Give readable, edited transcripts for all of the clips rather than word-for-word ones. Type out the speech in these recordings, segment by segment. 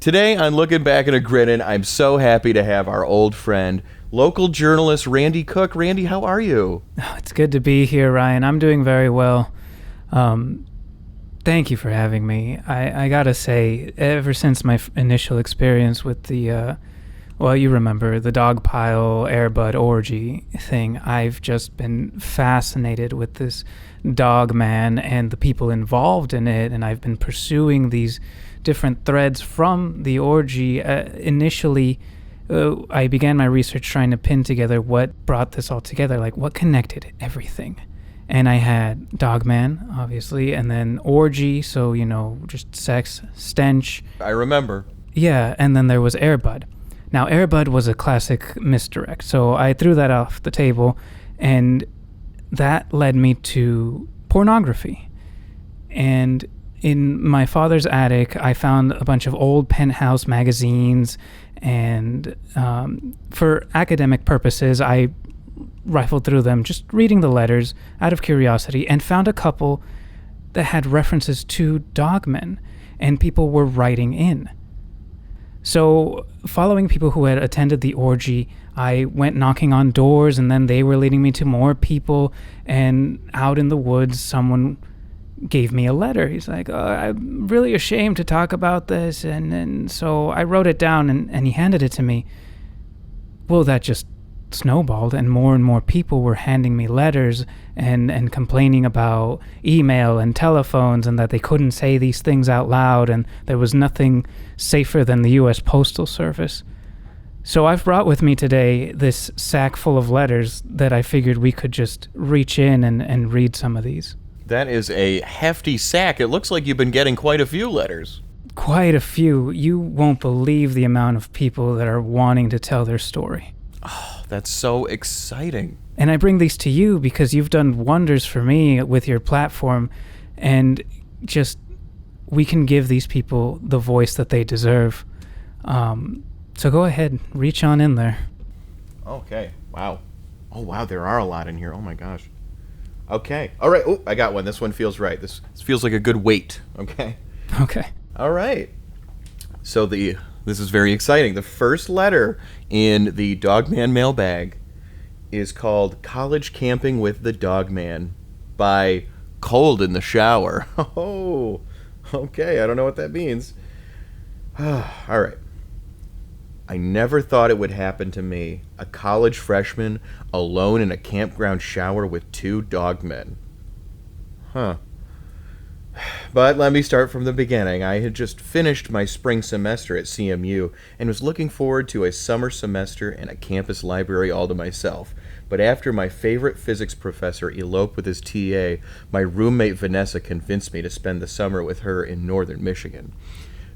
Today on Lookin Back at a Grinnin, I'm so happy to have our old friend, local journalist Randy Cook. Randy, how are you? Oh, it's good to be here, Ryan. I'm doing very well. Thank you for having me. I gotta say, ever since my initial experience with the, you remember, the dog pile airbud orgy thing, I've just been fascinated with this Dogman and the people involved in it, and I've been pursuing these different threads from the orgy. Initially, I began my research trying to pin together what brought this all together, like what connected everything. And I had Dogman, obviously, and then orgy, so, just sex, stench. I remember. Yeah, and then there was airbud. Now, airbud was a classic misdirect, so I threw that off the table, and that led me to pornography. And in my father's attic, I found a bunch of old Penthouse magazines, and for academic purposes, I rifled through them, just reading the letters out of curiosity, and found a couple that had references to Dogmen, and people were writing in. So, following people who had attended the orgy, I went knocking on doors, and then they were leading me to more people, and out in the woods, someone gave me a letter. He's like, I'm really ashamed to talk about this, and so I wrote it down, and he handed it to me. Well, that just snowballed, and more people were handing me letters and complaining about email and telephones, and that they couldn't say these things out loud, and there was nothing safer than the U.S. Postal Service. So I've brought with me today this sack full of letters that I figured we could just reach in and read some of these. That is a hefty sack. It looks like you've been getting quite a few letters. Quite a few. You won't believe the amount of people that are wanting to tell their story. Oh, that's so exciting. And I bring these to you because you've done wonders for me with your platform, and just we can give these people the voice that they deserve. So go ahead, reach on in there. Okay. Wow. Oh, wow, there are a lot in here. Oh, my gosh. Okay. All right. Oh, I got one. This one feels right. This feels like a good weight. Okay. Okay. All right. So this is very exciting. The first letter in the Dogman mailbag is called College Camping with the Dogman by Cold in the Shower. Oh, okay. I don't know what that means. All right. I never thought it would happen to me, a college freshman alone in a campground shower with two dogmen. Huh. But let me start from the beginning. I had just finished my spring semester at CMU and was looking forward to a summer semester and a campus library all to myself. But after my favorite physics professor eloped with his TA, my roommate Vanessa convinced me to spend the summer with her in northern Michigan.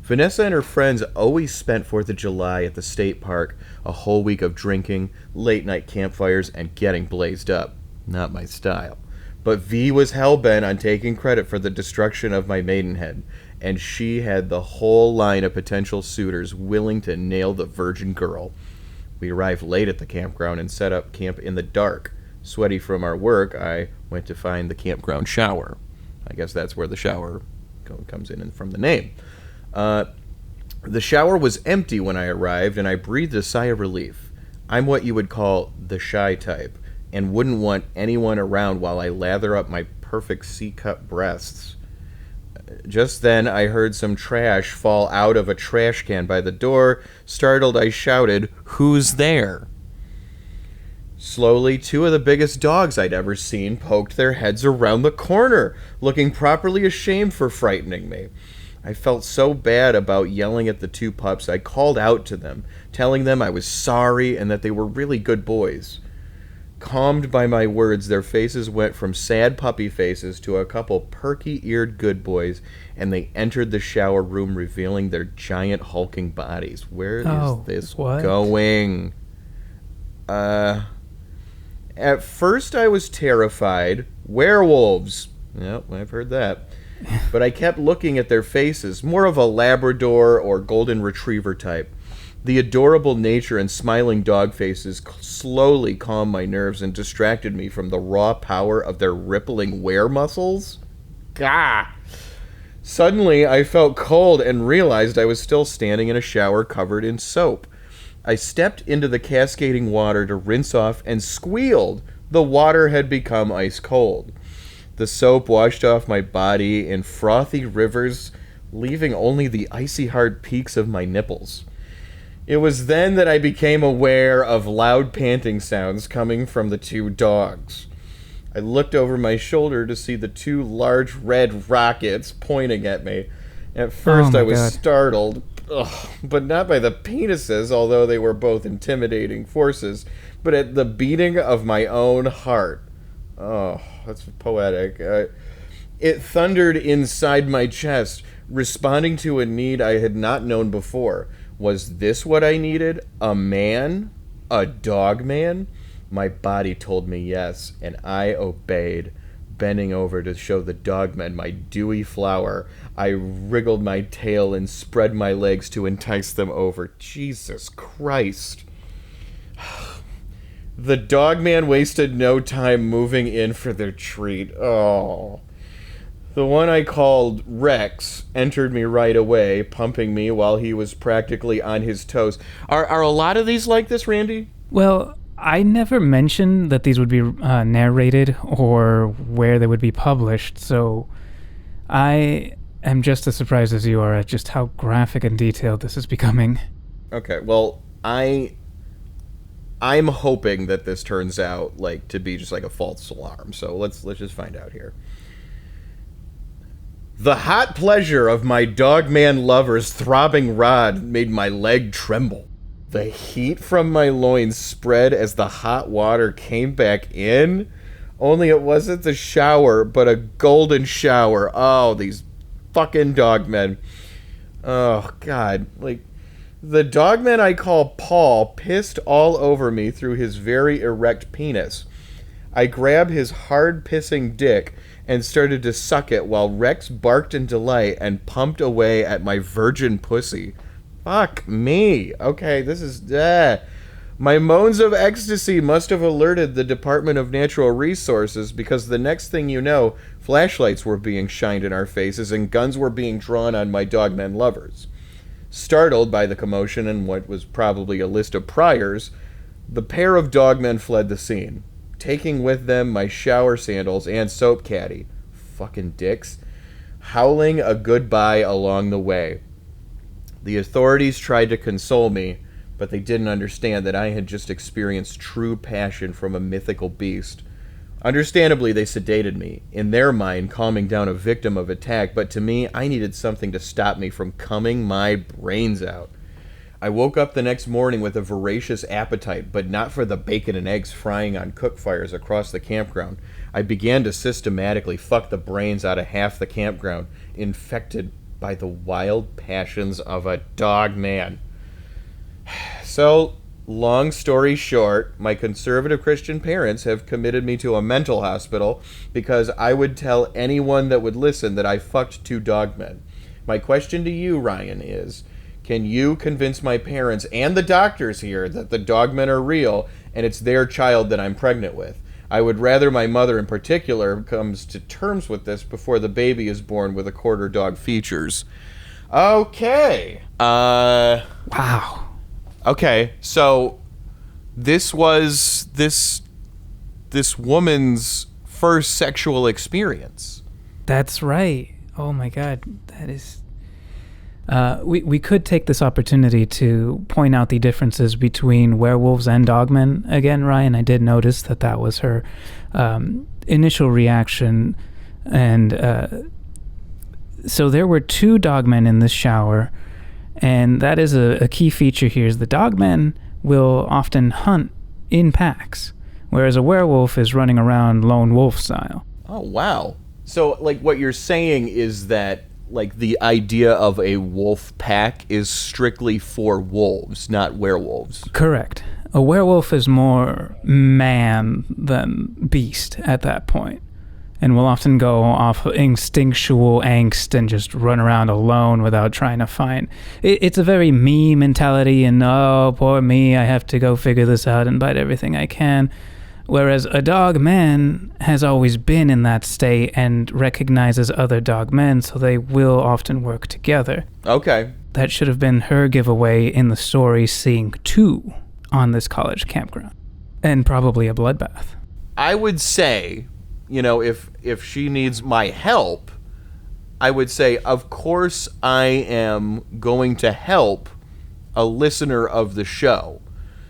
Vanessa and her friends always spent 4th of July at the state park, a whole week of drinking, late-night campfires, and getting blazed up. Not my style. But V was hell-bent on taking credit for the destruction of my maidenhead, and she had the whole line of potential suitors willing to nail the virgin girl. We arrived late at the campground and set up camp in the dark. Sweaty from our work, I went to find the campground shower. I guess that's where the shower comes in from the name. The shower was empty when I arrived, and I breathed a sigh of relief. I'm what you would call the shy type, and wouldn't want anyone around while I lather up my perfect C-cup breasts. Just then, I heard some trash fall out of a trash can by the door. Startled, I shouted, "Who's there?" Slowly, two of the biggest dogs I'd ever seen poked their heads around the corner, looking properly ashamed for frightening me. I felt so bad about yelling at the two pups, I called out to them, telling them I was sorry and that they were really good boys. Calmed by my words, their faces went from sad puppy faces to a couple perky-eared good boys, and they entered the shower room revealing their giant hulking bodies. Where is this going? At first I was terrified. Werewolves. Yep, I've heard that. But I kept looking at their faces, more of a Labrador or Golden Retriever type. The adorable nature and smiling dog faces slowly calmed my nerves and distracted me from the raw power of their rippling were muscles. Gah! Suddenly, I felt cold and realized I was still standing in a shower covered in soap. I stepped into the cascading water to rinse off and squealed. The water had become ice cold. The soap washed off my body in frothy rivers, leaving only the icy hard peaks of my nipples. It was then that I became aware of loud panting sounds coming from the two dogs. I looked over my shoulder to see the two large red rockets pointing at me. At first I was startled, but not by the penises, although they were both intimidating forces, but at the beating of my own heart. Oh, that's poetic. It thundered inside my chest, responding to a need I had not known before. Was this what I needed? A man? A dog man? My body told me yes, and I obeyed. Bending over to show the dogmen my dewy flower, I wriggled my tail and spread my legs to entice them over. Jesus Christ. The dogman wasted no time moving in for their treat. Oh. The one I called Rex entered me right away, pumping me while he was practically on his toes. Are a lot of these like this, Randy? Well, I never mentioned that these would be narrated or where they would be published, so I am just as surprised as you are at just how graphic and detailed this is becoming. Okay, well, I'm hoping that this turns out like to be just like a false alarm. So let's just find out here. The hot pleasure of my dogman lover's throbbing rod made my leg tremble. The heat from my loins spread as the hot water came back in. Only it wasn't the shower, but a golden shower. Oh, these fucking dogmen. Oh, God. Like, the dogman I call Paul pissed all over me through his very erect penis. I grabbed his hard-pissing dick and started to suck it while Rex barked in delight and pumped away at my virgin pussy. Fuck me. Okay, this is... My moans of ecstasy must have alerted the Department of Natural Resources because the next thing you know, flashlights were being shined in our faces and guns were being drawn on my dogmen lovers. Startled by the commotion and what was probably a list of priors, the pair of dogmen fled the scene, taking with them my shower sandals and soap caddy. Fucking dicks. Howling a goodbye along the way. The authorities tried to console me, but they didn't understand that I had just experienced true passion from a mythical beast. Understandably, they sedated me, in their mind calming down a victim of attack, but to me, I needed something to stop me from cumming my brains out. I woke up the next morning with a voracious appetite, but not for the bacon and eggs frying on cook fires across the campground. I began to systematically fuck the brains out of half the campground, infected by the wild passions of a dog man. So, long story short, my conservative Christian parents have committed me to a mental hospital because I would tell anyone that would listen that I fucked two dogmen. My question to you, Ryan, is, can you convince my parents and the doctors here that the dogmen are real and it's their child that I'm pregnant with? I would rather my mother in particular comes to terms with this before the baby is born with a quarter dog features. Okay. Wow. Okay, so this was this woman's first sexual experience. That's right. Oh my God, that is... We could take this opportunity to point out the differences between werewolves and dogmen. Again, Ryan, I did notice that was her initial reaction. And so there were two dogmen in this shower. And that is a key feature here is the dogmen will often hunt in packs, whereas a werewolf is running around lone wolf style. Oh, wow. So, like, what you're saying is that like the idea of a wolf pack is strictly for wolves, not werewolves. Correct. A werewolf is more man than beast at that point, and will often go off instinctual angst and just run around alone without trying to find... It's a very me mentality, and oh, poor me, I have to go figure this out and bite everything I can. Whereas a dog man has always been in that state and recognizes other dog men, so they will often work together. Okay. That should have been her giveaway in the story, seeing two on this college campground. And probably a bloodbath. I would say, if she needs my help, I would say, of course I am going to help a listener of the show.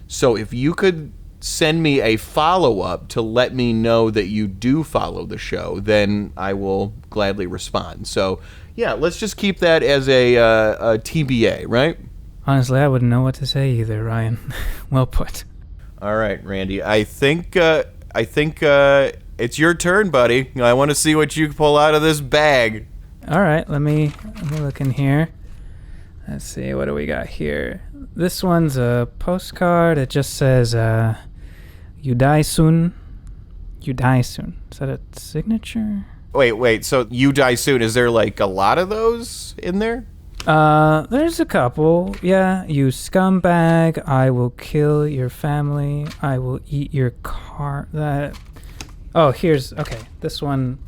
So if you could send me a follow-up to let me know that you do follow the show, then I will gladly respond. So, yeah, let's just keep that as a TBA, right? Honestly, I wouldn't know what to say either, Ryan. Well put. All right, Randy. I think it's your turn, buddy. I want to see what you pull out of this bag. All right, let me look in here. Let's see, what do we got here? This one's a postcard. It just says, you die soon. You die soon. Is that a signature? Wait. So you die soon. Is there like a lot of those in there? There's a couple. Yeah, you scumbag. I will kill your family. I will eat your car. Okay. This one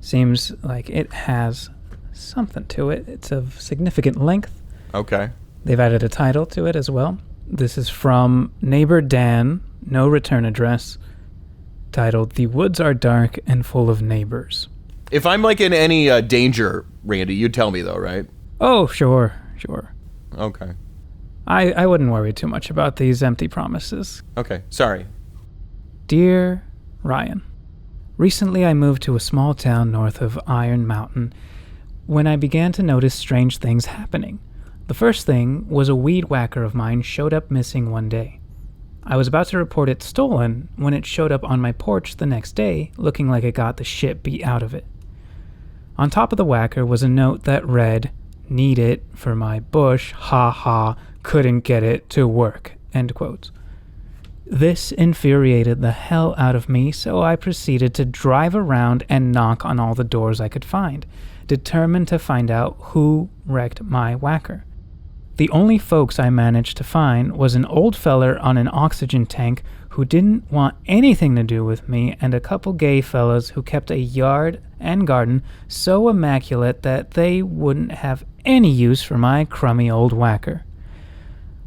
seems like it has something to it. It's of significant length. Okay. They've added a title to it as well. This is from Neighbor Dan, no return address, titled "The Woods Are Dark and Full of Neighbors." If I'm like in any danger, Randy, you'd tell me though, right? Oh, sure. Okay. I wouldn't worry too much about these empty promises. Okay, sorry. Dear Ryan, recently I moved to a small town north of Iron Mountain when I began to notice strange things happening. The first thing was a weed whacker of mine showed up missing one day. I was about to report it stolen when it showed up on my porch the next day, looking like it got the shit beat out of it. On top of the whacker was a note that read, "Need it for my bush, ha ha, couldn't get it to work," end quotes. This infuriated the hell out of me, so I proceeded to drive around and knock on all the doors I could find, determined to find out who wrecked my whacker. The only folks I managed to find was an old feller on an oxygen tank who didn't want anything to do with me, and a couple gay fellas who kept a yard and garden so immaculate that they wouldn't have any use for my crummy old whacker.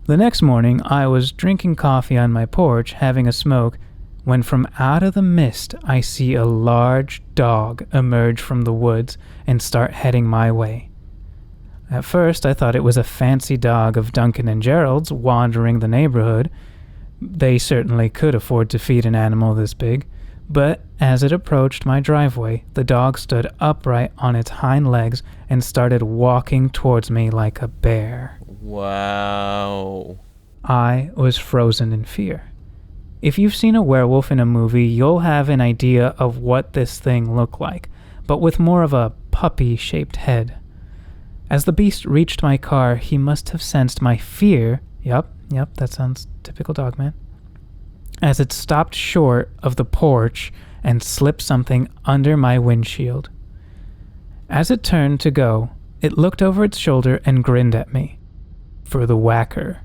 The next morning, I was drinking coffee on my porch, having a smoke, when from out of the mist I see a large dog emerge from the woods and start heading my way. At first, I thought it was a fancy dog of Duncan and Gerald's wandering the neighborhood. They certainly could afford to feed an animal this big, but as it approached my driveway, the dog stood upright on its hind legs and started walking towards me like a bear. Wow. I was frozen in fear. If you've seen a werewolf in a movie, you'll have an idea of what this thing looked like, but with more of a puppy-shaped head. As the beast reached my car, he must have sensed my fear. Yep, that sounds typical Dogman. As it stopped short of the porch and slipped something under my windshield. As it turned to go, it looked over its shoulder and grinned at me. "For the whacker,"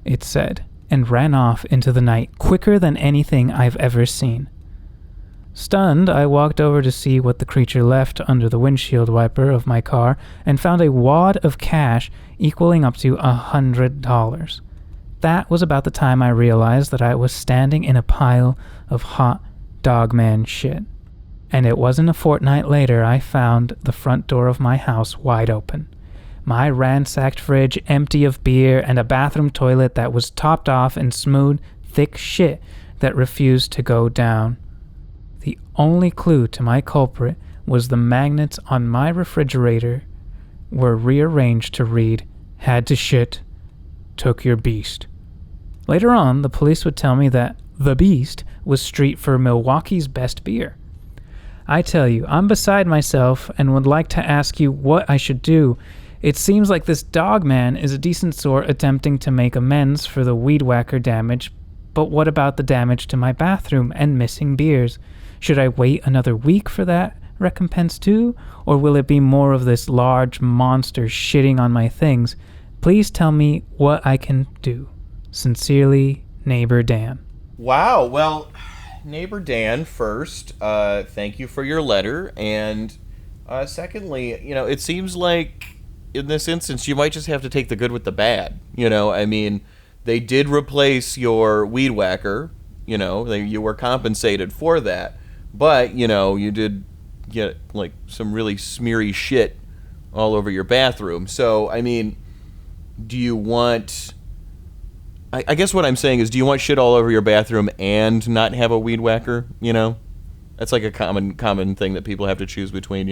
it said, and ran off into the night quicker than anything I've ever seen. Stunned, I walked over to see what the creature left under the windshield wiper of my car and found a wad of cash equaling up to $100. That was about the time I realized that I was standing in a pile of hot Dogman shit. And it wasn't a fortnight later I found the front door of my house wide open. My ransacked fridge empty of beer and a bathroom toilet that was topped off in smooth, thick shit that refused to go down. The only clue to my culprit was the magnets on my refrigerator were rearranged to read, "Had to shit, took your beast." Later on, the police would tell me that the Beast was street for Milwaukee's best beer. I tell you, I'm beside myself and would like to ask you what I should do. It seems like this Dogman is a decent sort attempting to make amends for the weed whacker damage, but what about the damage to my bathroom and missing beers? Should I wait another week for that recompense too, or will it be more of this large monster shitting on my things? Please tell me what I can do. Sincerely, Neighbor Dan. Wow, well, neighbor Dan, first, thank you for your letter. And secondly, it seems like in this instance, you might just have to take the good with the bad. I mean, they did replace your weed whacker. You were compensated for that. But, you did get, like, some really smeary shit all over your bathroom. So, I mean, do you want... I guess what I'm saying is, do you want shit all over your bathroom and not have a weed whacker? That's like a common thing that people have to choose between,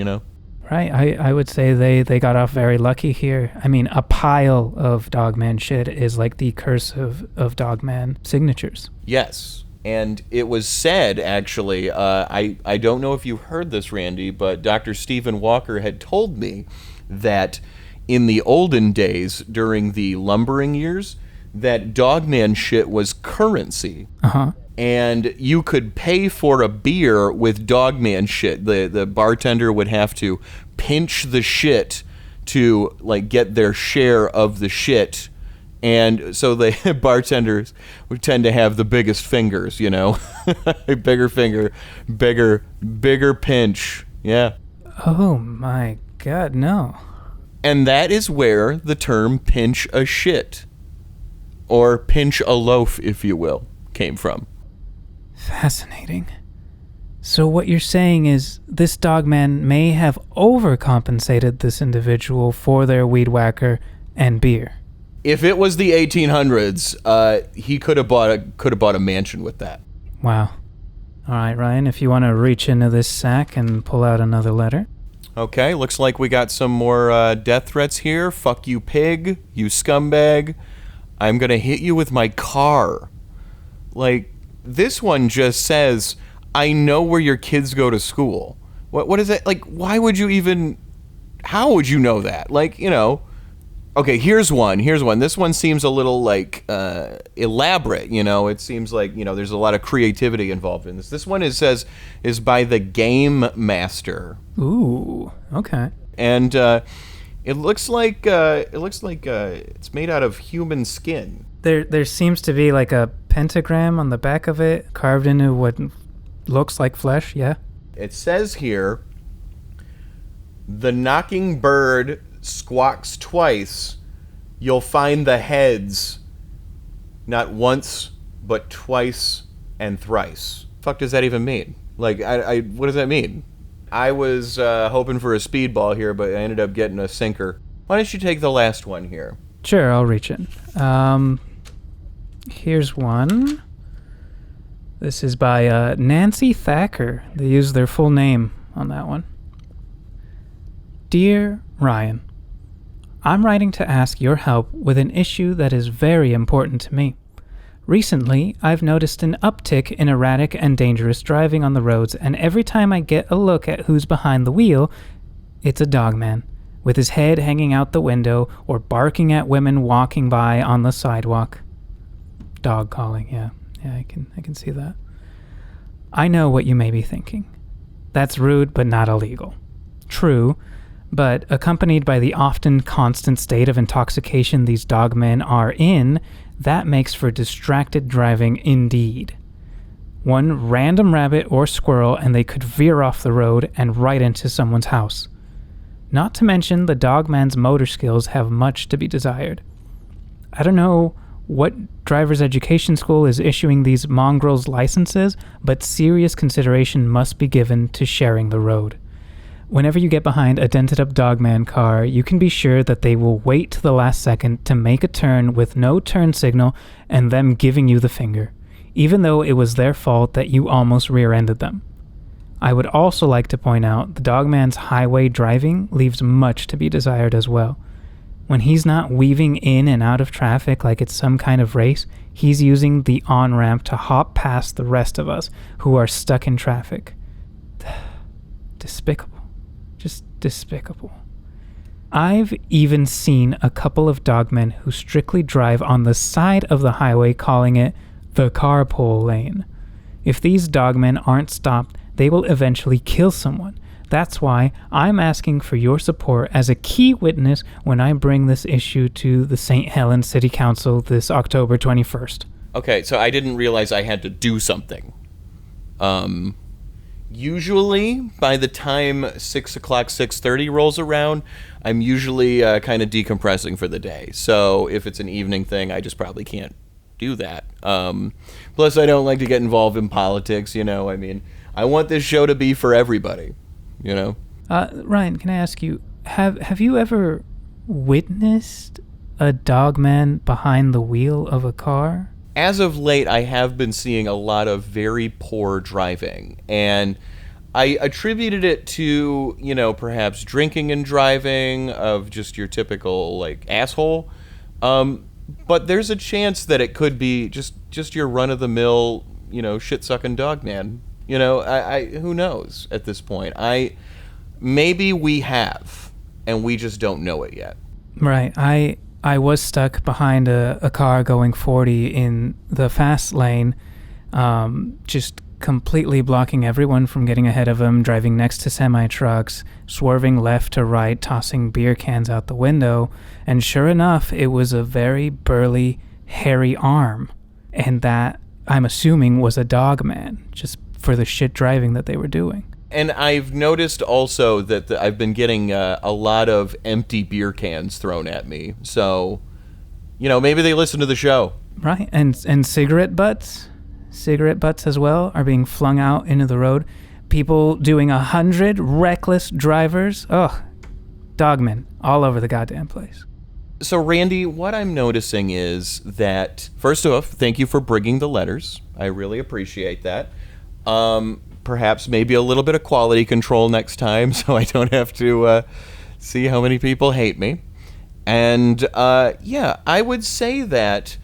Right. I would say they got off very lucky here. I mean, a pile of Dogman shit is like the curse of Dogman signatures. Yes. And it was said, actually, I don't know if you heard this, Randy, but Dr. Stephen Walker had told me that in the olden days, during the lumbering years, that Dogman shit was currency. Uh-huh. And you could pay for a beer with Dogman shit. The bartender would have to pinch the shit to, like, get their share of the shit. And so the bartenders would tend to have the biggest fingers, bigger finger, bigger pinch. Yeah. Oh my God, no. And that is where the term pinch a shit, or pinch a loaf, if you will, came from. Fascinating. So what you're saying is this Dogman may have overcompensated this individual for their weed whacker and beer. If it was the 1800s, he could have bought a mansion with that. Wow. All right, Ryan, if you want to reach into this sack and pull out another letter. Okay, looks like we got some more death threats here. Fuck you, pig. You scumbag. I'm going to hit you with my car. Like, this one just says, I know where your kids go to school. What is that? Like, why would you even... How would you know that? Like, Okay, here's one. This one seems a little, like, elaborate, It seems like, there's a lot of creativity involved in this. This one, it says, is by the Game Master. Ooh, okay. And it looks like it's made out of human skin. There seems to be, like, a pentagram on the back of it, carved into what looks like flesh, yeah? It says here, the knocking bird squawks twice, you'll find the heads not once, but twice and thrice. Fuck does that even mean? Like, what does that mean? I was hoping for a speedball here, but I ended up getting a sinker. Why don't you take the last one here? Sure, I'll reach it. Here's one. This is by Nancy Thacker. They use their full name on that one. Dear Ryan, I'm writing to ask your help with an issue that is very important to me. Recently, I've noticed an uptick in erratic and dangerous driving on the roads, and every time I get a look at who's behind the wheel, it's a Dogman, with his head hanging out the window or barking at women walking by on the sidewalk. Dog calling, yeah, I can see that. I know what you may be thinking. That's rude but not illegal. True, but accompanied by the often constant state of intoxication these Dogmen are in, that makes for distracted driving indeed. One random rabbit or squirrel and they could veer off the road and right into someone's house. Not to mention the Dogman's motor skills have much to be desired. I don't know what driver's education school is issuing these mongrels licenses, but serious consideration must be given to sharing the road. Whenever you get behind a dented-up Dogman car, you can be sure that they will wait to the last second to make a turn with no turn signal and them giving you the finger, even though it was their fault that you almost rear-ended them. I would also like to point out the Dogman's highway driving leaves much to be desired as well. When he's not weaving in and out of traffic like it's some kind of race, he's using the on-ramp to hop past the rest of us who are stuck in traffic. Despicable. Just despicable. I've even seen a couple of Dogmen who strictly drive on the side of the highway, calling it the carpool lane. If these Dogmen aren't stopped, they will eventually kill someone. That's why I'm asking for your support as a key witness when I bring this issue to the St. Helens City Council this October 21st. Okay, so I didn't realize I had to do something. Usually, by the time 6 o'clock, 6:30 rolls around, I'm usually kind of decompressing for the day. So if it's an evening thing, I just probably can't do that. Plus, I don't like to get involved in politics, you know. I mean, I want this show to be for everybody, you know. Ryan, can I ask you, have you ever witnessed a dogman behind the wheel of a car? As of late, I have been seeing a lot of very poor driving, and I attributed it to, you know, perhaps drinking and driving of just your typical, like, asshole. But there's a chance that it could be just your run-of-the-mill, you know, shit-sucking dog man. You know, I who knows at this point. Maybe we have, and we just don't know it yet. Right. I was stuck behind a car going 40 in the fast lane, just completely blocking everyone from getting ahead of him, driving next to semi-trucks, swerving left to right, tossing beer cans out the window. And sure enough, it was a very burly, hairy arm. And that, I'm assuming, was a dog man, just for the shit driving that they were doing. And I've noticed also that I've been getting a lot of empty beer cans thrown at me. So, you know, maybe they listen to the show. Right, and cigarette butts as well are being flung out into the road. People doing 100 reckless drivers. Ugh, dogmen all over the goddamn place. So, Randy, what I'm noticing is that, first off, thank you for bringing the letters. I really appreciate that. Perhaps maybe a little bit of quality control next time so I don't have to see how many people hate me. And, yeah, I would say that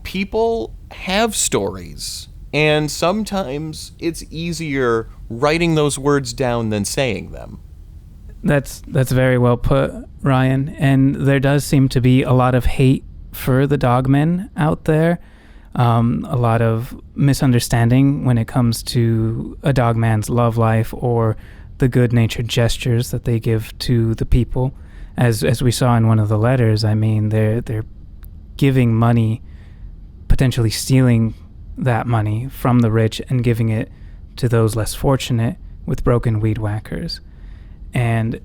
people have stories, and sometimes it's easier writing those words down than saying them. That's very well put, Ryan. And there does seem to be a lot of hate for the dogmen out there. A lot of misunderstanding when it comes to a dogman's love life or the good-natured gestures that they give to the people. As we saw in one of the letters, I mean, they're giving money, potentially stealing that money from the rich and giving it to those less fortunate with broken weed whackers. And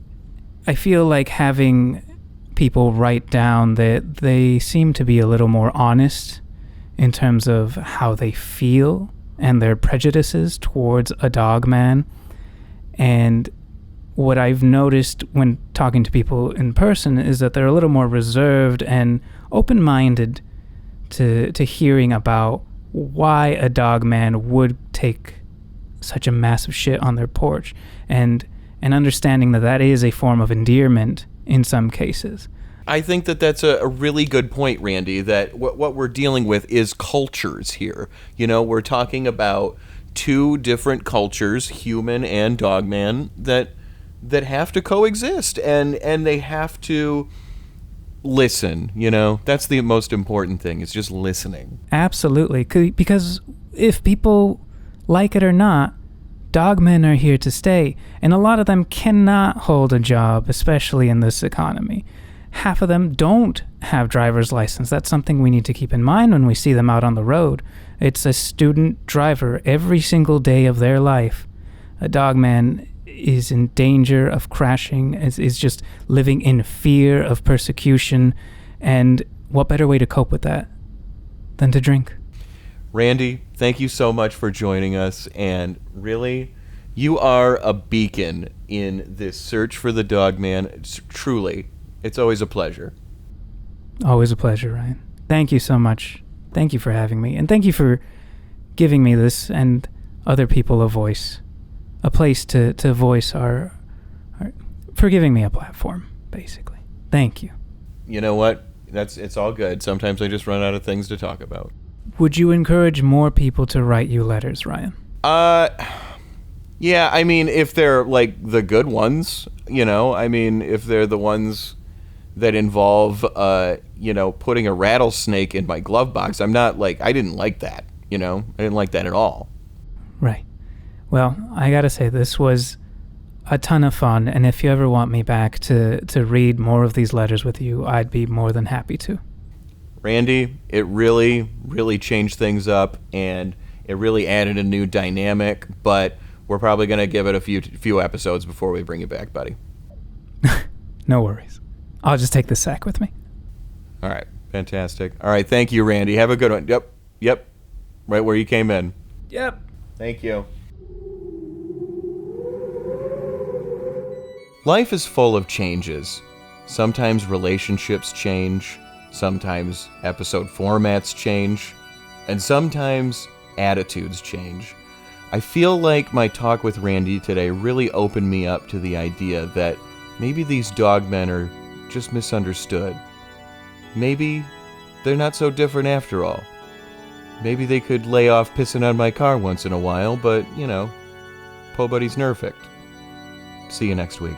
I feel like having people write down that they seem to be a little more honest in terms of how they feel and their prejudices towards a dog man. And what I've noticed when talking to people in person is that they're a little more reserved and open-minded to hearing about why a dog man would take such a massive shit on their porch, and understanding that that is a form of endearment in some cases. I think that that's a really good point, Randy, that what we're dealing with is cultures here. You know, we're talking about two different cultures, human and dogman, that have to coexist, and they have to listen, you know? That's the most important thing, is just listening. Absolutely, because if people like it or not, dogmen are here to stay, and a lot of them cannot hold a job, especially in this economy. Half of them don't have driver's license. That's something we need to keep in mind when we see them out on the road. It's a student driver every single day of their life. A dogman is in danger of crashing, is just living in fear of persecution. And what better way to cope with that than to drink? Randy, thank you so much for joining us. And really, you are a beacon in this search for the dogman. Truly. It's always a pleasure. Always a pleasure, Ryan. Thank you so much. Thank you for having me. And thank you for giving me this and other people a voice. A place to voice for giving me a platform, basically. Thank you. You know what? It's all good. Sometimes I just run out of things to talk about. Would you encourage more people to write you letters, Ryan? Yeah, I mean, if they're, like, the good ones, you know? I mean, if they're the ones that involve, putting a rattlesnake in my glove box. I'm not I didn't like that, you know? I didn't like that at all. Right. Well, I gotta say, this was a ton of fun, and if you ever want me back to read more of these letters with you, I'd be more than happy to. Randy, it really, really changed things up, and It really added a new dynamic, but we're probably going to give it a few episodes before we bring you back, buddy. No worries. I'll just take the sack with me. All right. Fantastic. All right. Thank you, Randy. Have a good one. Yep. Right where you came in. Yep. Thank you. Life is full of changes. Sometimes relationships change, sometimes episode formats change, and sometimes attitudes change. I feel like my talk with Randy today really opened me up to the idea that maybe these dogmen are just misunderstood. Maybe they're not so different after all. Maybe they could lay off pissing on my car once in a while, but, po buddy's nerfect. See you next week.